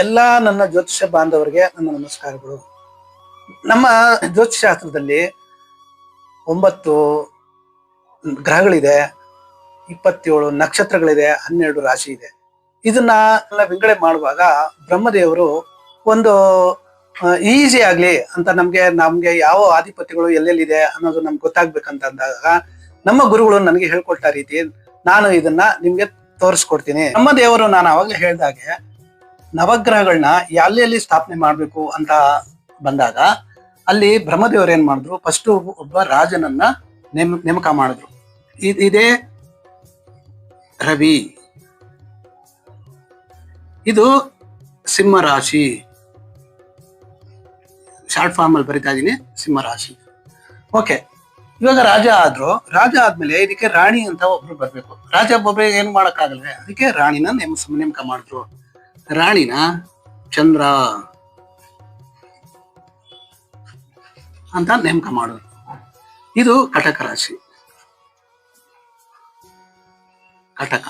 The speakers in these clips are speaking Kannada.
ಎಲ್ಲಾ ನನ್ನ ಜ್ಯೋತಿಷ ಬಾಂಧವರಿಗೆ ನನ್ನ ನಮಸ್ಕಾರಗಳು. ನಮ್ಮ ಜ್ಯೋತಿಷಾಸ್ತ್ರದಲ್ಲಿ 9 ಗ್ರಹಗಳಿದೆ, 27 ನಕ್ಷತ್ರಗಳಿದೆ, 12 ರಾಶಿ ಇದೆ. ಇದನ್ನ ವಿಂಗಡಣೆ ಮಾಡುವಾಗ ಬ್ರಹ್ಮದೇವರು ಒಂದು ಈಸಿ ಆಗ್ಲಿ ಅಂತ ನಮ್ಗೆ ಯಾವ ಆಧಿಪತ್ಯಗಳು ಎಲ್ಲೆಲ್ಲಿದೆ ಅನ್ನೋದು ನಮ್ಗೆ ಗೊತ್ತಾಗ್ಬೇಕಂತ ಅಂದಾಗ ನಮ್ಮ ಗುರುಗಳು ನನಗೆ ಹೇಳ್ಕೊಳ್ತಾ ರೀತಿ ನಾನು ಇದನ್ನ ನಿಮ್ಗೆ ತೋರಿಸ್ಕೊಡ್ತೀನಿ. ಬ್ರಹ್ಮದೇವರು ನಾನು ಅವಾಗಲೇ ಹೇಳ್ದಾಗೆ ನವಗ್ರಹಗಳನ್ನ ಎಲ್ಲೆಲ್ಲಿ ಸ್ಥಾಪನೆ ಮಾಡ್ಬೇಕು ಅಂತ ಬಂದಾಗ ಅಲ್ಲಿ ಬ್ರಹ್ಮದೇವರು ಏನ್ ಮಾಡಿದ್ರು, ಫಸ್ಟ್ ಒಬ್ಬ ರಾಜನನ್ನ ನೇಮಕ ಮಾಡಿದ್ರು. ಇದೇ ರವಿ, ಇದು ಸಿಂಹ ರಾಶಿ, ಶಾರ್ಟ್ ಫಾರ್ಮ್ ಅಲ್ಲಿ ಬರಿತಾ ಇದೀನಿ, ಸಿಂಹ ರಾಶಿ. ಓಕೆ, ಇವಾಗ ರಾಜ ರಾಜ ಆದ್ಮೇಲೆ ಇದಕ್ಕೆ ರಾಣಿ ಅಂತ ಒಬ್ರು ಬರ್ಬೇಕು. ರಾಜ ಒಬ್ಬೊಬ್ರಿಗೆ ಏನ್ ಮಾಡಕ್ಕಾಗಲ್ವೇ, ಅದಕ್ಕೆ ರಾಣಿನ ನೇಮಕ ಮಾಡಿದ್ರು. ರಾಣಿನ ಚಂದ್ರ ಅಂತ ನೇಮಕ ಮಾಡಿದ್ರು. ಇದು ಕಟಕ ರಾಶಿ, ಕಟಕ.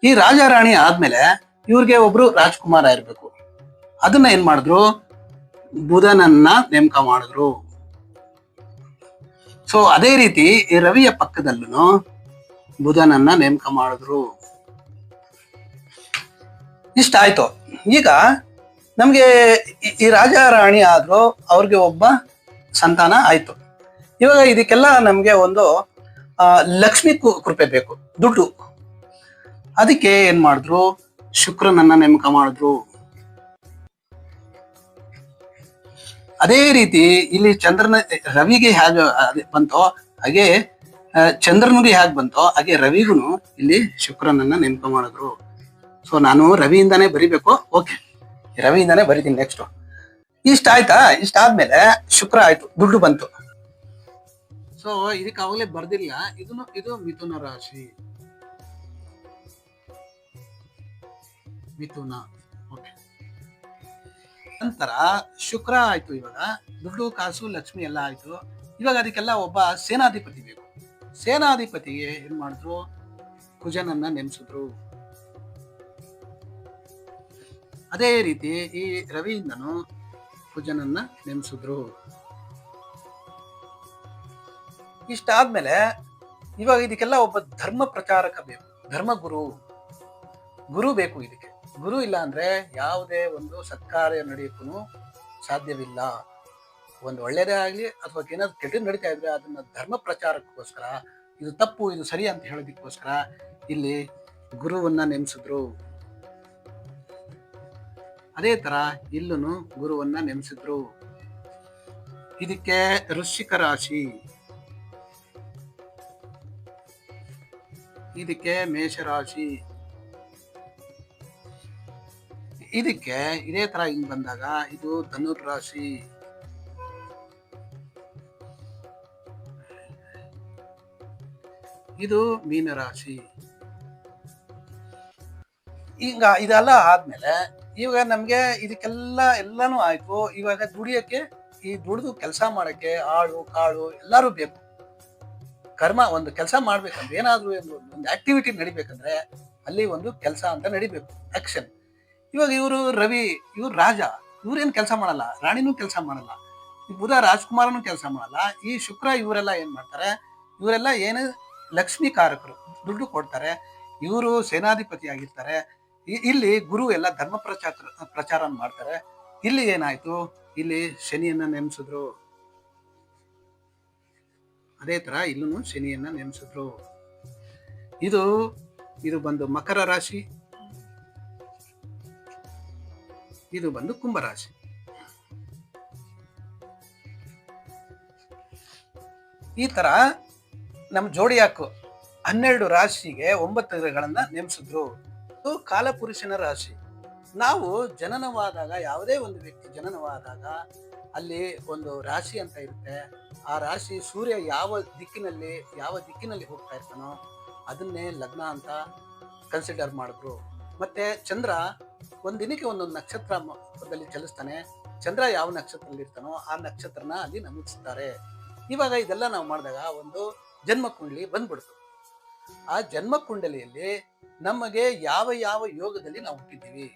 ಈ ರಾಜ ರಾಣಿ ಆದ್ಮೇಲೆ ಇವ್ರಿಗೆ ಒಬ್ರು ರಾಜ್ಕುಮಾರ ಇರ್ಬೇಕು. ಅದನ್ನ ಏನ್ ಮಾಡಿದ್ರು, ಬುಧನನ್ನ ನೇಮಕ ಮಾಡಿದ್ರು. ಸೊ ಅದೇ ರೀತಿ ಈ ರವಿಯ ಪಕ್ಕದಲ್ಲೂ ಬುಧನನ್ನ ನೇಮಕ ಮಾಡಿದ್ರು. ಇಷ್ಟ ಆಯ್ತು. ಈಗ ನಮ್ಗೆ ಈ ರಾಜ ರಾಣಿ ಆದ್ರೂ ಅವ್ರಿಗೆ ಒಬ್ಬ ಸಂತಾನ ಆಯ್ತು. ಇವಾಗ ಇದಕ್ಕೆಲ್ಲ ನಮ್ಗೆ ಒಂದು ಲಕ್ಷ್ಮಿ ಕೃಪೆ ಬೇಕು, ದುಡ್ಡು. ಅದಕ್ಕೆ ಏನ್ ಮಾಡಿದ್ರು, ಶುಕ್ರನನ್ನ ನೇಮಕ ಮಾಡಿದ್ರು. ಅದೇ ರೀತಿ ಇಲ್ಲಿ ರವಿಗೆ ಹೇಗೆ ಬಂತೋ ಹಾಗೆ ಚಂದ್ರನಿಗೆ ಹೇಗೆ ಬಂತೋ ಹಾಗೆ ರವಿಗೂ ಇಲ್ಲಿ ಶುಕ್ರನನ್ನ ನೇಮಕ ಮಾಡಿದ್ರು. ಸೊ ನಾನು ರವಿಯಿಂದಾನೇ ಬರಿಬೇಕು. ಓಕೆ, ರವಿಯಿಂದಾನೇ ಬರಿತೀನಿ. ನೆಕ್ಸ್ಟ್ ಇಷ್ಟ ಆಯ್ತಾ? ಇಷ್ಟ ಆದ್ಮೇಲೆ ಶುಕ್ರ ಆಯ್ತು, ದುಡ್ಡು ಬಂತು. ಸೊ ಇದಕ್ಕೆ ಅವಾಗಲೇ ಬರ್ದಿಲ್ಲ. ಇದು ಮಿಥುನ ರಾಶಿ, ಮಿಥುನ. ಓಕೆ, ನಂತರ ಶುಕ್ರ ಆಯ್ತು. ಇವಾಗ ದುಡ್ಡು ಕಾಸು ಲಕ್ಷ್ಮಿ ಎಲ್ಲ ಆಯ್ತು. ಇವಾಗ ಅದಕ್ಕೆಲ್ಲ ಒಬ್ಬ ಸೇನಾಧಿಪತಿ ಬೇಕು. ಸೇನಾಧಿಪತಿಗೆ ಏನ್ ಮಾಡಿದ್ರು, ಕುಜನನ್ನ ನೇಮಿಸಿದ್ರು. ಅದೇ ರೀತಿ ಈ ರವಿಯಿಂದನು ಕುಜನನ್ನ ನೇಮಿಸಿದ್ರು. ಇಷ್ಟ ಆದ್ಮೇಲೆ ಇವಾಗ ಇದಕ್ಕೆಲ್ಲ ಒಬ್ಬ ಧರ್ಮ ಪ್ರಚಾರಕ ಬೇಕು, ಧರ್ಮ ಗುರು ಬೇಕು. ಇದಕ್ಕೆ ಗುರು ಇಲ್ಲ ಅಂದ್ರೆ ಯಾವುದೇ ಒಂದು ಸತ್ಕಾರ್ಯ ನಡೆಯಕ್ಕೂ ಸಾಧ್ಯವಿಲ್ಲ. ಒಂದು ಒಳ್ಳೇದೇ ಆಗ್ಲಿ ಅಥವಾ ಏನಾದ್ರು ಕೆಟ್ಟ ನಡೀತಾ ಇದ್ರೆ ಅದನ್ನ ಧರ್ಮ ಪ್ರಚಾರಕ್ಕೋಸ್ಕರ, ಇದು ತಪ್ಪು ಇದು ಸರಿ ಅಂತ ಹೇಳೋದಕ್ಕೋಸ್ಕರ ಇಲ್ಲಿ ಗುರುವನ್ನ ನೇಮಿಸಿದ್ರು. ಅದೇ ತರ ಇಲ್ಲೂ ಗುರುವನ್ನ ನೇಮಿಸಿದ್ರು. ಇದಕ್ಕೆ ವೃಶ್ಚಿಕ ರಾಶಿ, ಇದಕ್ಕೆ ಮೇಷರಾಶಿ. ಇದಕ್ಕೆ ಇದೇ ತರ ಹಿಂಗ್ ಬಂದಾಗ ಇದು ಧನುರ್ ರಾಶಿ. ಇದು ಮೀನರಾಶಿ. ಈಗ ಇದೆಲ್ಲ ಆದ್ಮೇಲೆ ಇವಾಗ ನಮ್ಗೆ ಎಲ್ಲಾನು ಆಯ್ತು. ಇವಾಗ ದುಡಿಯಕ್ಕೆ, ಈ ದುಡಿದು ಕೆಲಸ ಮಾಡಕ್ಕೆ ಆಳು ಕಾಳು ಎಲ್ಲಾರು ಬೇಕು. ಕರ್ಮ, ಒಂದು ಕೆಲಸ ಮಾಡ್ಬೇಕಂದ್ರೆ, ಏನಾದ್ರೂ ಒಂದು ಆಕ್ಟಿವಿಟಿ ನಡಿಬೇಕಂದ್ರೆ ಅಲ್ಲಿ ಒಂದು ಕೆಲಸ ಅಂತ ನಡಿಬೇಕು, ಆಕ್ಷನ್. ಇವಾಗ ಇವರು ರವಿ, ಇವ್ರು ರಾಜ, ಇವ್ರೇನ್ ಕೆಲಸ ಮಾಡಲ್ಲ, ರಾಣಿನೂ ಕೆಲಸ ಮಾಡಲ್ಲ, ಈ ಬುಧ ರಾಜ್ಕುಮಾರನು ಕೆಲಸ ಮಾಡಲ್ಲ, ಈ ಶುಕ್ರ ಇವರೆಲ್ಲ ಏನ್ ಮಾಡ್ತಾರೆ, ಇವರೆಲ್ಲ ಏನು ಲಕ್ಷ್ಮೀ ಕಾರಕರು, ದುಡ್ಡು ಕೊಡ್ತಾರೆ, ಇವರು ಸೇನಾಧಿಪತಿ ಆಗಿರ್ತಾರೆ. ಇಲ್ಲಿ ಗುರು ಎಲ್ಲ ಧರ್ಮ ಪ್ರಚಾರ ಮಾಡ್ತಾರೆ. ಇಲ್ಲಿ ಏನಾಯ್ತು, ಇಲ್ಲಿ ಶನಿಯನ್ನ ನೇಮಿಸಿದ್ರು. ಅದೇ ತರ ಇಲ್ಲೂ ಶನಿಯನ್ನ ನೇಮಿಸಿದ್ರು. ಇದು ಬಂದು ಮಕರ ರಾಶಿ, ಇದು ಬಂದು ಕುಂಭರಾಶಿ. ಈ ತರ ನಮ್ಮ ಜೋಡಿಯಾಕು 12 ರಾಶಿಗೆ 9 ಗ್ರಹಗಳನ್ನ ನೇಮಿಸಿದ್ರು. ಕಾಲಪುರುಷನ ರಾಶಿ. ನಾವು ಜನನವಾದಾಗ, ಯಾವುದೇ ಒಂದು ವ್ಯಕ್ತಿ ಜನನವಾದಾಗ ಅಲ್ಲಿ ಒಂದು ರಾಶಿ ಅಂತ ಇರುತ್ತೆ. ಆ ರಾಶಿ ಸೂರ್ಯ ಯಾವ ದಿಕ್ಕಿನಲ್ಲಿ ಹೋಗ್ತಾ ಇರ್ತಾನೋ ಅದನ್ನೇ ಲಗ್ನ ಅಂತ ಕನ್ಸಿಡರ್ ಮಾಡಿದ್ರು. ಮತ್ತೆ ಚಂದ್ರ ಒಂದಿನಕ್ಕೆ ಒಂದೊಂದು ನಕ್ಷತ್ರದಲ್ಲಿ ಚಲಿಸ್ತಾನೆ. ಚಂದ್ರ ಯಾವ ನಕ್ಷತ್ರದಲ್ಲಿ ಇರ್ತಾನೋ ಆ ನಕ್ಷತ್ರನ ಅಲ್ಲಿ ನಮೂದಿಸ್ತಾರೆ. ಇವಾಗ ಇದೆಲ್ಲ ನಾವು ಮಾಡಿದಾಗ ಒಂದು ಜನ್ಮ ಕುಂಡಲಿ ಬಂದ್ಬಿಡ್ತು. ಆ ಜನ್ಮ ಕುಂಡಲಿಯಲ್ಲಿ ನಮಗೆ ಯಾವ ಯೋಗದಲ್ಲಿ ನಾವು ಹುಟ್ಟಿದ್ದೀವಿ,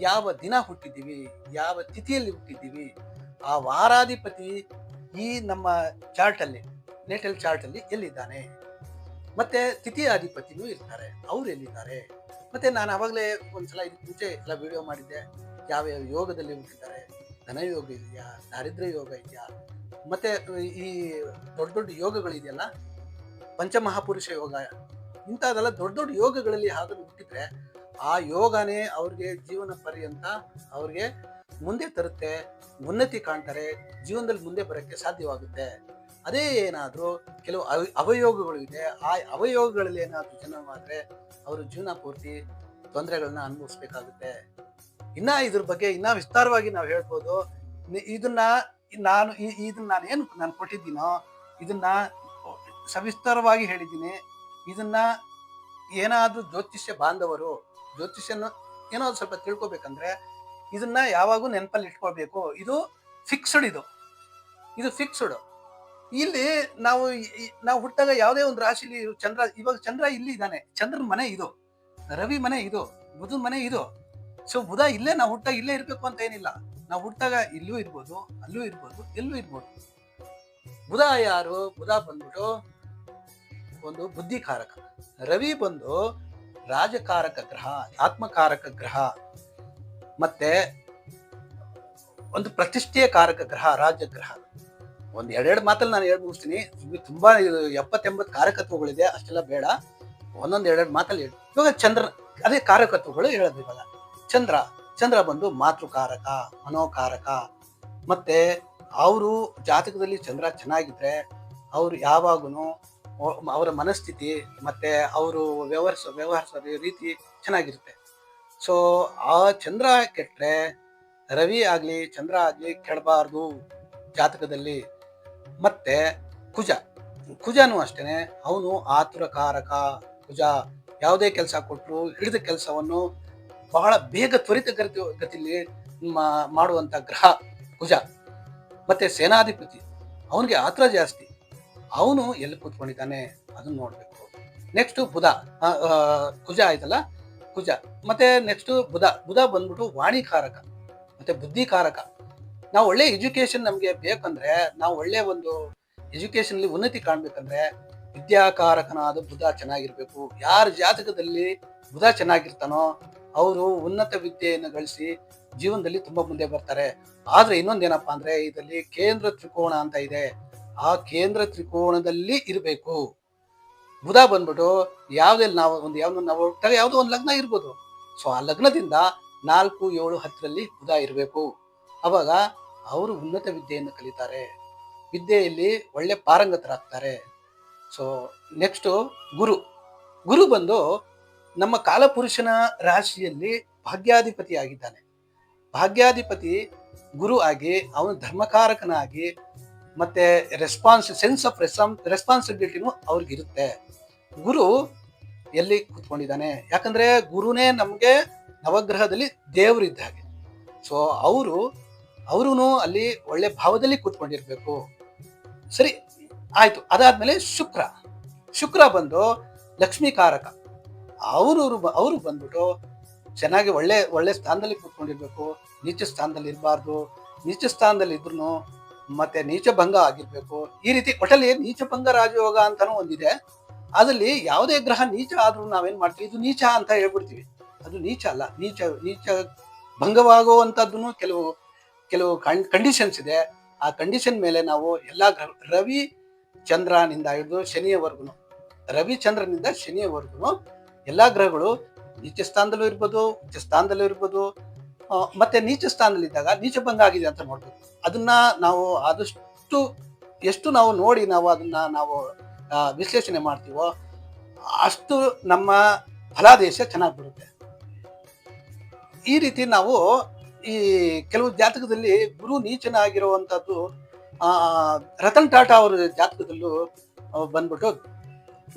ಯಾವ ದಿನ ಹುಟ್ಟಿದ್ದೀವಿ, ಯಾವ ತಿಥಿಯಲ್ಲಿ ಹುಟ್ಟಿದ್ದೀವಿ, ಆ ವಾರಾಧಿಪತಿ ಈ ನಮ್ಮ ಚಾರ್ಟಲ್ಲಿ, ನೇಟಲ್ ಚಾರ್ಟಲ್ಲಿ ಎಲ್ಲಿದ್ದಾನೆ, ಮತ್ತೆ ತಿಥಿ ಅಧಿಪತಿನೂ ಇರ್ತಾರೆ, ಅವ್ರು ಎಲ್ಲಿದ್ದಾರೆ. ಮತ್ತೆ ನಾನು ಅವಾಗಲೇ ಒಂದ್ಸಲ ಇದಕ್ಕೆ ಮುಂಚೆ ಎಲ್ಲ ವಿಡಿಯೋ ಮಾಡಿದ್ದೆ, ಯಾವ್ಯಾವ ಯೋಗದಲ್ಲಿ ಹುಟ್ಟಿದ್ದಾರೆ, ಧನಯೋಗ ಇದೆಯಾ, ದಾರಿದ್ರ್ಯ ಯೋಗ ಇದೆಯಾ, ಮತ್ತೆ ಈ ದೊಡ್ಡ ದೊಡ್ಡ ಯೋಗಗಳಿದೆಯಲ್ಲ, ಪಂಚಮಹಾಪುರುಷ ಯೋಗ, ಇಂಥದೆಲ್ಲ ದೊಡ್ಡ ದೊಡ್ಡ ಯೋಗಗಳಲ್ಲಿ ಯಾವ್ದಾದ್ರು ಹುಟ್ಟಿದ್ರೆ ಆ ಯೋಗನೇ ಅವ್ರಿಗೆ ಜೀವನ ಪರ್ಯಂತ ಅವ್ರಿಗೆ ಮುಂದೆ ತರುತ್ತೆ, ಉನ್ನತಿ ಕಾಣ್ತಾರೆ, ಜೀವನದಲ್ಲಿ ಮುಂದೆ ಬರೋಕ್ಕೆ ಸಾಧ್ಯವಾಗುತ್ತೆ. ಅದೇ ಏನಾದರೂ ಕೆಲವು ಅವಯೋಗಗಳು ಇದೆ, ಆ ಅವಯೋಗಗಳಲ್ಲಿ ಏನಾದರೂ ಜನ್ಮವಾದರೆ ಅವರು ಜೀವನ ಪೂರ್ತಿ ತೊಂದರೆಗಳನ್ನ ಅನುಭವಿಸ್ಬೇಕಾಗುತ್ತೆ. ಇದ್ರ ಬಗ್ಗೆ ಇನ್ನ ವಿಸ್ತಾರವಾಗಿ ನಾವು ಹೇಳ್ಬೋದು. ಇದನ್ನ ನಾನು ಕೊಟ್ಟಿದ್ದೀನೋ ಇದನ್ನ ಸವಿಸ್ತಾರವಾಗಿ ಹೇಳಿದ್ದೀನಿ. ಇದನ್ನ ಏನಾದ್ರೂ ಜ್ಯೋತಿಷ್ಯ ಬಾಂಧವರು ಜ್ಯೋತಿಷ್ಯನ ಏನೋ ಸ್ವಲ್ಪ ತಿಳ್ಕೊಬೇಕಂದ್ರೆ ಇದನ್ನ ಯಾವಾಗೂ ನೆನಪಲ್ಲಿ ಇಟ್ಕೊಳ್ಬೇಕು. ಇದು ಫಿಕ್ಸ್ಡ್, ಇದು ಫಿಕ್ಸ್ಡ್. ಇಲ್ಲಿ ನಾವು ಹುಟ್ಟಾಗ ಯಾವುದೇ ಒಂದು ರಾಶಿಲಿ ಇವಾಗ ಚಂದ್ರ ಇಲ್ಲಿ ಇದ್ದಾನೆ, ಚಂದ್ರನ ಮನೆ ಇದು, ರವಿ ಮನೆ ಇದು, ಬುಧನ ಮನೆ ಇದು. ಸೊ ಬುಧ ಇಲ್ಲೇ ನಾವು ಹುಟ್ಟಾಗ ಇಲ್ಲೇ ಇರ್ಬೇಕು ಅಂತ ಏನಿಲ್ಲ. ನಾವು ಹುಟ್ಟಾಗ ಇಲ್ಲೂ ಇರ್ಬೋದು, ಅಲ್ಲೂ ಇರ್ಬೋದು, ಎಲ್ಲೂ ಇರ್ಬೋದು. ಬುಧ ಯಾರು? ಬುಧ ಬಂದ್ಬಿಟ್ಟು ಒಂದು ಬುದ್ಧಿಕಾರಕ, ರವಿ ಬಂದು ರಾಜಕಾರಕ ಗ್ರಹ, ಆತ್ಮಕಾರಕ ಗ್ರಹ, ಮತ್ತೆ ಒಂದು ಪ್ರತಿಷ್ಠೆಯ ಕಾರಕ ಗ್ರಹ, ರಾಜಗ್ರಹ. ಒಂದ್ ಎರಡೆರಡು ಮಾತಲ್ಲಿ ನಾನು ಹೇಳಿ ಮುಗಿಸ್ತೀನಿ. ತುಂಬಾ 70-80 ಕಾರಕತ್ವಗಳಿದೆ, ಅಷ್ಟೆಲ್ಲ ಬೇಡ, ಒಂದೊಂದು ಎರಡೆರಡು ಮಾತಲ್ಲಿ ಹೇಳಿ. ಇವಾಗ ಚಂದ್ರ, ಅದೇ ಕಾರಕತ್ವಗಳು ಹೇಳೋದು. ಇವಾಗ ಚಂದ್ರ ಬಂದು ಮಾತೃಕಾರಕ, ಮನೋಕಾರಕ. ಮತ್ತೆ ಅವರು ಜಾತಕದಲ್ಲಿ ಚಂದ್ರ ಚೆನ್ನಾಗಿದ್ರೆ ಅವ್ರು ಯಾವಾಗೂ ಅವರ ಮನಸ್ಥಿತಿ ಮತ್ತೆ ಅವರು ವ್ಯವಹರಿಸೋ ರೀತಿ ಚೆನ್ನಾಗಿರುತ್ತೆ. ಸೊ ಆ ಚಂದ್ರ ಕೆಟ್ರೆ ರವಿ ಆಗ್ಲಿ ಚಂದ್ರ ಆಗ್ಲಿ ಕೆಡಬಾರ್ದು ಜಾತಕದಲ್ಲಿ. ಮತ್ತೆ ಕುಜನೂ ಅಷ್ಟೇನೆ, ಅವನು ಆತುರಕಾರಕ ಕುಜ. ಯಾವುದೇ ಕೆಲಸ ಕೊಟ್ಟರು ಹಿಡಿದ ಕೆಲಸವನ್ನು ಬಹಳ ಬೇಗ ತ್ವರಿತ ಗತಿಯಲ್ಲಿ ಮಾಡುವಂತ ಗ್ರಹ ಕುಜ. ಮತ್ತೆ ಸೇನಾಧಿಪತಿ, ಅವನಿಗೆ ಆತರ ಜಾಸ್ತಿ, ಅವನು ಎಲ್ಲಿ ಕೂತ್ಕೊಂಡಿದ್ದಾನೆ ಅದನ್ನ ನೋಡ್ಬೇಕು. ನೆಕ್ಸ್ಟ್ ಬುಧ, ಕುಜ ಆಯ್ತಲ್ಲ, ಕುಜ. ಮತ್ತೆ ನೆಕ್ಸ್ಟ್ ಬುಧ ಬಂದ್ಬಿಟ್ಟು ವಾಣಿಕಾರಕ ಮತ್ತೆ ಬುದ್ಧಿಕಾರಕ. ನಾವು ಒಳ್ಳೆ ಎಜುಕೇಶನ್ ನಮ್ಗೆ ಬೇಕಂದ್ರೆ, ನಾವು ಒಳ್ಳೆ ಒಂದು ಎಜುಕೇಶನ್ ಅಲ್ಲಿ ಉನ್ನತಿ ಕಾಣ್ಬೇಕಂದ್ರೆ ವಿದ್ಯಾಕಾರಕನಾದ ಬುಧ ಚೆನ್ನಾಗಿರ್ಬೇಕು. ಯಾರ ಜಾತಕದಲ್ಲಿ ಬುಧ ಚೆನ್ನಾಗಿರ್ತಾನೋ ಅವರು ಉನ್ನತ ವಿದ್ಯೆಯನ್ನು ಗಳಿಸಿ ಜೀವನದಲ್ಲಿ ತುಂಬಾ ಮುಂದೆ ಬರ್ತಾರೆ. ಆದ್ರೆ ಇನ್ನೊಂದೇನಪ್ಪಾ ಅಂದ್ರೆ, ಇದರಲ್ಲಿ ಕೇಂದ್ರ ತ್ರಿಕೋಣ ಅಂತ ಇದೆ, ಆ ಕೇಂದ್ರ ತ್ರಿಕೋಣದಲ್ಲಿ ಇರಬೇಕು. ಬುಧ ಬಂದ್ಬಿಟ್ಟು ನಾವು ಯಾವುದೋ ಒಂದು ಲಗ್ನ ಇರ್ಬೋದು. ಸೊ ಆ ಲಗ್ನದಿಂದ 4, 7, 10ರಲ್ಲಿ ಬುಧ ಇರಬೇಕು. ಅವಾಗ ಅವರು ಉನ್ನತ ವಿದ್ಯೆಯನ್ನು ಕಲಿತಾರೆ, ವಿದ್ಯೆಯಲ್ಲಿ ಒಳ್ಳೆ ಪಾರಂಗತರಾಗ್ತಾರೆ. ಸೊ ನೆಕ್ಸ್ಟ್ ಗುರು ಬಂದು ನಮ್ಮ ಕಾಲಪುರುಷನ ರಾಶಿಯಲ್ಲಿ ಭಾಗ್ಯಾಧಿಪತಿ ಆಗಿದ್ದಾನೆ. ಭಾಗ್ಯಾಧಿಪತಿ ಗುರು ಆಗಿ ಅವನು ಧರ್ಮಕಾರಕನಾಗಿ ಮತ್ತೆ ಸೆನ್ಸ್ ಆಫ್ ರೆಸ್ಪಾನ್ಸಿಬಿಲಿಟಿನೂ ಅವ್ರಿಗಿರುತ್ತೆ. ಗುರು ಎಲ್ಲಿ ಕೂತ್ಕೊಂಡಿದ್ದಾನೆ? ಯಾಕಂದ್ರೆ ಗುರುನೇ ನಮ್ಗೆ ನವಗ್ರಹದಲ್ಲಿ ದೇವರು ಇದ್ದ ಹಾಗೆ. ಸೊ ಅವರು ಅಲ್ಲಿ ಒಳ್ಳೆ ಭಾವದಲ್ಲಿ ಕೂತ್ಕೊಂಡಿರ್ಬೇಕು. ಸರಿ ಆಯ್ತು. ಅದಾದ್ಮೇಲೆ ಶುಕ್ರ ಬಂದು ಲಕ್ಷ್ಮೀಕಾರಕ. ಅವರು ಬಂದ್ಬಿಟ್ಟು ಚೆನ್ನಾಗಿ ಒಳ್ಳೆ ಸ್ಥಾನದಲ್ಲಿ ಕೂತ್ಕೊಂಡಿರ್ಬೇಕು, ನೀಚ ಸ್ಥಾನದಲ್ಲಿ ಇರಬಾರ್ದು. ನೀಚ ಸ್ಥಾನದಲ್ಲಿ ಇದ್ರು ಮತ್ತೆ ನೀಚ ಭಂಗ ಆಗಿರ್ಬೇಕು. ಈ ರೀತಿ ಒಟ್ಟಲ್ಲಿ ನೀಚ ಭಂಗ ರಾಜಯೋಗ ಅಂತಾನು ಒಂದಿದೆ. ಅದ್ರಲ್ಲಿ ಯಾವುದೇ ಗ್ರಹ ನೀಚ ಆದ್ರೂ ನಾವೇನ್ ಮಾಡ್ತೀವಿ, ಇದು ನೀಚ ಅಂತ ಹೇಳ್ಬಿಡ್ತೀವಿ. ಅದು ನೀಚ ಅಲ್ಲ. ನೀಚ ಭಂಗವಾಗುವಂತದ್ದು ಕೆಲವು ಕಂಡೀಷನ್ಸ್ ಇದೆ. ಆ ಕಂಡೀಷನ್ ಮೇಲೆ ನಾವು ಎಲ್ಲಾ ರವಿ ಚಂದ್ರನಿಂದ ಹಿಡಿದು ಶನಿಯವರೆಗೂ ಎಲ್ಲಾ ಗ್ರಹಗಳು ನೀಚ ಸ್ಥಾನದಲ್ಲೂ ಇರ್ಬೋದು, ಉಚ್ಚ ಸ್ಥಾನದಲ್ಲೂ ಇರ್ಬೋದು. ಮತ್ತೆ ನೀಚ ಸ್ಥಾನದಲ್ಲಿದ್ದಾಗ ನೀಚ ಭಂಗ ಆಗಿದೆ ಅಂತ ನೋಡ್ಬೇಕು. ಅದನ್ನ ನಾವು ಆದಷ್ಟು ಎಷ್ಟು ನಾವು ನೋಡಿ ನಾವು ವಿಶ್ಲೇಷಣೆ ಮಾಡ್ತೀವೋ ಅಷ್ಟು ನಮ್ಮ ಫಲಾದೇಶ ಚೆನ್ನಾಗಿ ಬರುತ್ತೆ. ಈ ರೀತಿ ನಾವು ಈ ಕೆಲವು ಜಾತಕದಲ್ಲಿ ಗುರು ನೀಚನಾಗಿರುವಂತದ್ದು, ರತನ್ ಟಾಟಾ ಅವರ ಜಾತಕದಲ್ಲೂ ಬಂದ್ಬಿಟ್ಟು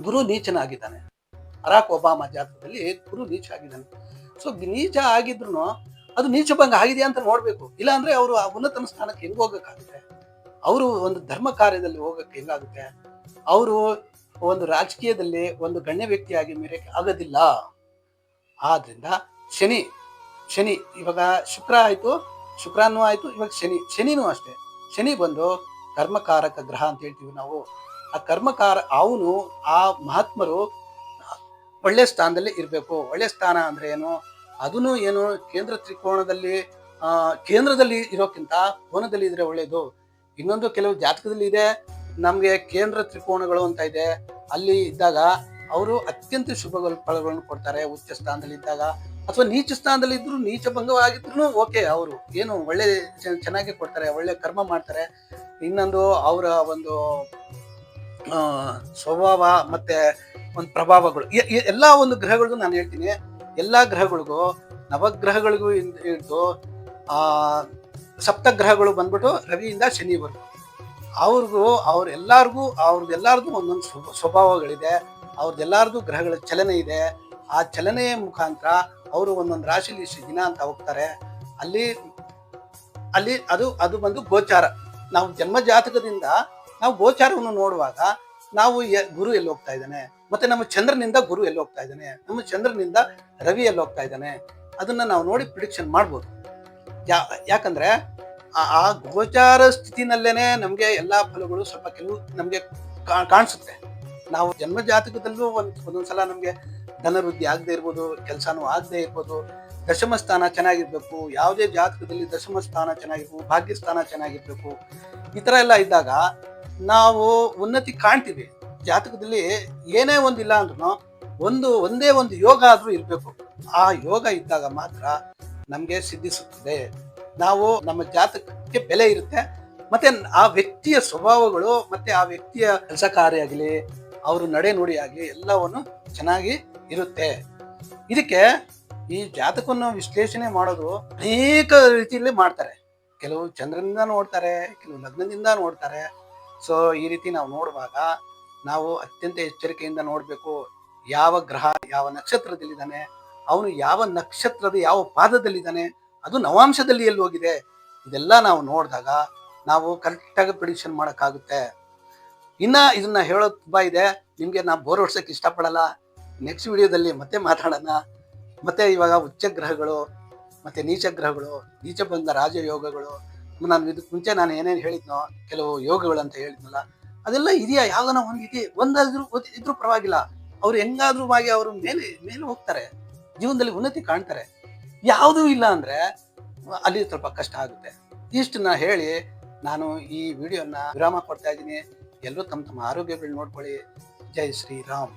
ಗುರು ನೀಚನಾಗಿದ್ದಾನೆ. ಬರಾಕ್ ಒಬಾಮಾ ಜಾತಕದಲ್ಲಿ ಗುರು ನೀಚ ಆಗಿದ್ದಾನೆ. ಸೊ ನೀಚ ಆಗಿದ್ರು ಅದು ನೀಚ ಭಂಗ ಆಗಿದೆಯಾ ಅಂತ ನೋಡ್ಬೇಕು. ಇಲ್ಲ ಅಂದ್ರೆ ಅವರು ಆ ಉನ್ನತ ಸ್ಥಾನಕ್ಕೆ ಹೆಂಗ್ ಹೋಗಕ್ಕಾಗುತ್ತೆ? ಅವರು ಒಂದು ಧರ್ಮ ಕಾರ್ಯದಲ್ಲಿ ಹೋಗಕ್ಕೆ ಹೆಂಗಾಗುತ್ತೆ? ಅವರು ಒಂದು ರಾಜಕೀಯದಲ್ಲಿ ಒಂದು ಗಣ್ಯ ವ್ಯಕ್ತಿಯಾಗಿ ಮೇರೆಗೆ ಆಗೋದಿಲ್ಲ. ಆದ್ರಿಂದ ಶನಿ ಇವಾಗ ಶುಕ್ರ ಆಯ್ತು, ಶುಕ್ರನೂ ಆಯ್ತು, ಇವಾಗ ಶನಿನೂ ಅಷ್ಟೇ. ಶನಿ ಬಂದು ಕರ್ಮಕಾರಕ ಗ್ರಹ ಅಂತ ಹೇಳ್ತೀವಿ ನಾವು. ಆ ಕರ್ಮಕಾರ ಅವನು ಆ ಮಹಾತ್ಮರು ಒಳ್ಳೆ ಸ್ಥಾನದಲ್ಲಿ ಇರಬೇಕು. ಒಳ್ಳೆ ಸ್ಥಾನ ಅಂದ್ರೆ ಏನು, ಅದನ್ನು ಏನು ಕೇಂದ್ರ ತ್ರಿಕೋಣದಲ್ಲಿ ಕೇಂದ್ರದಲ್ಲಿ ಇರೋಕ್ಕಿಂತ ಕೋನದಲ್ಲಿ ಇದ್ರೆ ಒಳ್ಳೇದು. ಇನ್ನೊಂದು ಕೆಲವು ಜಾತಕದಲ್ಲಿ ಇದೆ, ನಮ್ಗೆ ಕೇಂದ್ರ ತ್ರಿಕೋಣಗಳು ಅಂತ ಇದೆ, ಅಲ್ಲಿ ಇದ್ದಾಗ ಅವರು ಅತ್ಯಂತ ಶುಭ ಫಲಗಳನ್ನು ಕೊಡ್ತಾರೆ. ಉಚ್ಚ ಸ್ಥಾನದಲ್ಲಿ ಇದ್ದಾಗ ಅಥವಾ ನೀಚ ಸ್ಥಾನದಲ್ಲಿ ಇದ್ರು, ನೀಚ ಭಂಗವಾಗಿದ್ರು ಓಕೆ, ಅವರು ಏನು ಒಳ್ಳೆ ಚೆನ್ನಾಗಿ ಕೊಡ್ತಾರೆ, ಒಳ್ಳೆ ಕರ್ಮ ಮಾಡ್ತಾರೆ. ಇನ್ನೊಂದು ಅವರ ಒಂದು ಸ್ವಭಾವ ಮತ್ತೆ ಒಂದು ಪ್ರಭಾವಗಳು ಎಲ್ಲಾ ಒಂದು ಗ್ರಹಗಳಿಗೂ ನಾನು ಹೇಳ್ತೀನಿ, ಎಲ್ಲಾ ಗ್ರಹಗಳಿಗೂ ನವಗ್ರಹಗಳಿಗೂ ಹಿಡಿದು ಸಪ್ತಗ್ರಹಗಳು ಬಂದ್ಬಿಟ್ಟು ರವಿಯಿಂದ ಶನಿವರೆಗೂ ಅವ್ರದ್ದೆಲ್ಲಾರ್ಗೂ ಒಂದೊಂದು ಸ್ವಭಾವಗಳಿದೆ. ಅವ್ರದ್ದೆಲ್ಲಾರ್ದು ಗ್ರಹಗಳ ಚಲನೆ ಇದೆ. ಆ ಚಲನೆಯ ಮುಖಾಂತರ ಅವರು ಒಂದೊಂದು ರಾಶಿಲಿ ಇಷ್ಟು ದಿನ ಅಂತ ಹೋಗ್ತಾರೆ. ಅಲ್ಲಿ ಅಲ್ಲಿ ಅದು ಬಂದು ಗೋಚಾರ. ನಾವು ಜನ್ಮ ಜಾತಕದಿಂದ ನಾವು ಗೋಚಾರವನ್ನು ನೋಡುವಾಗ ನಾವು ಗುರು ಎಲ್ಲಿ ಹೋಗ್ತಾ ಇದ್ದಾನೆ, ಮತ್ತೆ ನಮ್ಮ ಚಂದ್ರನಿಂದ ಗುರು ಎಲ್ಲಿ ಹೋಗ್ತಾ ಇದ್ದಾನೆ, ನಮ್ಮ ಚಂದ್ರನಿಂದ ರವಿ ಎಲ್ಲಿ ಹೋಗ್ತಾ ಇದ್ದಾನೆ, ಅದನ್ನ ನಾವು ನೋಡಿ ಪ್ರಿಡಿಕ್ಷನ್ ಮಾಡ್ಬೋದು. ಯಾಕಂದ್ರೆ ಆ ಗೋಚಾರ ಸ್ಥಿತಿನಲ್ಲೇನೆ ನಮ್ಗೆ ಎಲ್ಲಾ ಫಲಗಳು ಸ್ವಲ್ಪ ಕೆಲವು ನಮ್ಗೆ ಕಾಣಿಸುತ್ತೆ. ನಾವು ಜನ್ಮ ಜಾತಕದಲ್ಲೂ ಒಂದೊಂದ್ಸಲ ನಮ್ಗೆ ಧನವೃದ್ಧಿ ಆಗದೆ ಇರ್ಬೋದು, ಕೆಲಸನೂ ಆಗದೆ ಇರ್ಬೋದು, ದಶಮ ಸ್ಥಾನ ಚೆನ್ನಾಗಿರ್ಬೇಕು, ಯಾವುದೇ ಜಾತಕದಲ್ಲಿ ದಶಮ ಸ್ಥಾನ ಚೆನ್ನಾಗಿರ್ಬೇಕು, ಭಾಗ್ಯ ಸ್ಥಾನ ಚೆನ್ನಾಗಿರ್ಬೇಕು. ಈ ತರ ಎಲ್ಲ ಇದ್ದಾಗ ನಾವು ಉನ್ನತಿ ಕಾಣ್ತೀವಿ. ಜಾತಕದಲ್ಲಿ ಏನೇ ಒಂದಿಲ್ಲ ಅಂದ್ರೂ ಒಂದೇ ಒಂದು ಯೋಗ ಆದ್ರೂ ಇರ್ಬೇಕು. ಆ ಯೋಗ ಇದ್ದಾಗ ಮಾತ್ರ ನಮ್ಗೆ ಸಿದ್ಧಿಸುತ್ತದೆ. ನಾವು ನಮ್ಮ ಜಾತಕಕ್ಕೆ ಬೆಲೆ ಇರುತ್ತೆ. ಮತ್ತೆ ಆ ವ್ಯಕ್ತಿಯ ಸ್ವಭಾವಗಳು ಮತ್ತೆ ಆ ವ್ಯಕ್ತಿಯ ಕೆಲಸ ಕಾರ್ಯ ಆಗಲಿ, ಅವರು ನಡೆ ನುಡಿ ಆಗಲಿ ಎಲ್ಲವನ್ನು ಚೆನ್ನಾಗಿ ಇರುತ್ತೆ. ಇದಕ್ಕೆ ಈ ಜಾತಕವನ್ನು ವಿಶ್ಲೇಷಣೆ ಮಾಡೋದು ಅನೇಕ ರೀತಿಯಲ್ಲಿ ಮಾಡ್ತಾರೆ. ಕೆಲವು ಚಂದ್ರನಿಂದ ನೋಡ್ತಾರೆ, ಕೆಲವು ಲಗ್ನದಿಂದ ನೋಡ್ತಾರೆ. ಸೊ ಈ ರೀತಿ ನಾವು ನೋಡುವಾಗ ನಾವು ಅತ್ಯಂತ ಎಚ್ಚರಿಕೆಯಿಂದ ನೋಡ್ಬೇಕು. ಯಾವ ಗ್ರಹ ಯಾವ ನಕ್ಷತ್ರದಲ್ಲಿದ್ದಾನೆ, ಅವನು ಯಾವ ನಕ್ಷತ್ರದ ಯಾವ ಪಾದದಲ್ಲಿದ್ದಾನೆ, ಅದು ನವಾಂಶದಲ್ಲಿ ಎಲ್ಲಿ ಹೋಗಿದೆ, ಇದೆಲ್ಲ ನಾವು ನೋಡಿದಾಗ ನಾವು ಕರೆಕ್ಟಾಗಿ ಪ್ರಿಡಿಕ್ಷನ್ ಮಾಡೋಕ್ಕಾಗುತ್ತೆ. ಇದನ್ನ ಹೇಳೋದು ತುಂಬಾ ಇದೆ, ನಿಮ್ಗೆ ನಾ ಬೋರ್ ಹೊಡ್ಸಕ್ಕೆ ಇಷ್ಟಪಡಲ್ಲ. ನೆಕ್ಸ್ಟ್ ವಿಡಿಯೋದಲ್ಲಿ ಮತ್ತೆ ಮಾತಾಡೋಣ. ಮತ್ತೆ ಇವಾಗ ಉಚ್ಚ ಗ್ರಹಗಳು ಮತ್ತೆ ನೀಚ ಗ್ರಹಗಳು, ನೀಚ ಬಂದ ರಾಜಯೋಗಗಳು, ನಾನು ಇದಕ್ಕೆ ಮುಂಚೆ ನಾನು ಏನೇನು ಹೇಳಿದ್ನೋ ಕೆಲವು ಯೋಗಗಳು ಅಂತ ಹೇಳಿದ್ನಲ್ಲ, ಅದೆಲ್ಲ ಇದೆಯಾ? ಯಾವ್ದನ ಒಂದಾದ್ರೂ ಇದ್ರೂ ಪರವಾಗಿಲ್ಲ. ಅವ್ರು ಹೆಂಗಾದ್ರೂ ಆಗಿ ಅವರು ಮೇಲೆ ಹೋಗ್ತಾರೆ, ಜೀವನದಲ್ಲಿ ಉನ್ನತಿ ಕಾಣ್ತಾರೆ. ಯಾವುದೂ ಇಲ್ಲ ಅಂದ್ರೆ ಅಲ್ಲಿ ಸ್ವಲ್ಪ ಕಷ್ಟ ಆಗುತ್ತೆ. ಇಷ್ಟನ್ನ ಹೇಳಿ ನಾನು ಈ ವಿಡಿಯೋನ ವಿರಾಮ ಕೊಡ್ತಾ ಇದ್ದೀನಿ. ಎಲ್ಲರೂ ತಮ್ಮ ಆರೋಗ್ಯಗಳು ನೋಡ್ಕೊಳ್ಳಿ. ಜೈ ಶ್ರೀರಾಮ್.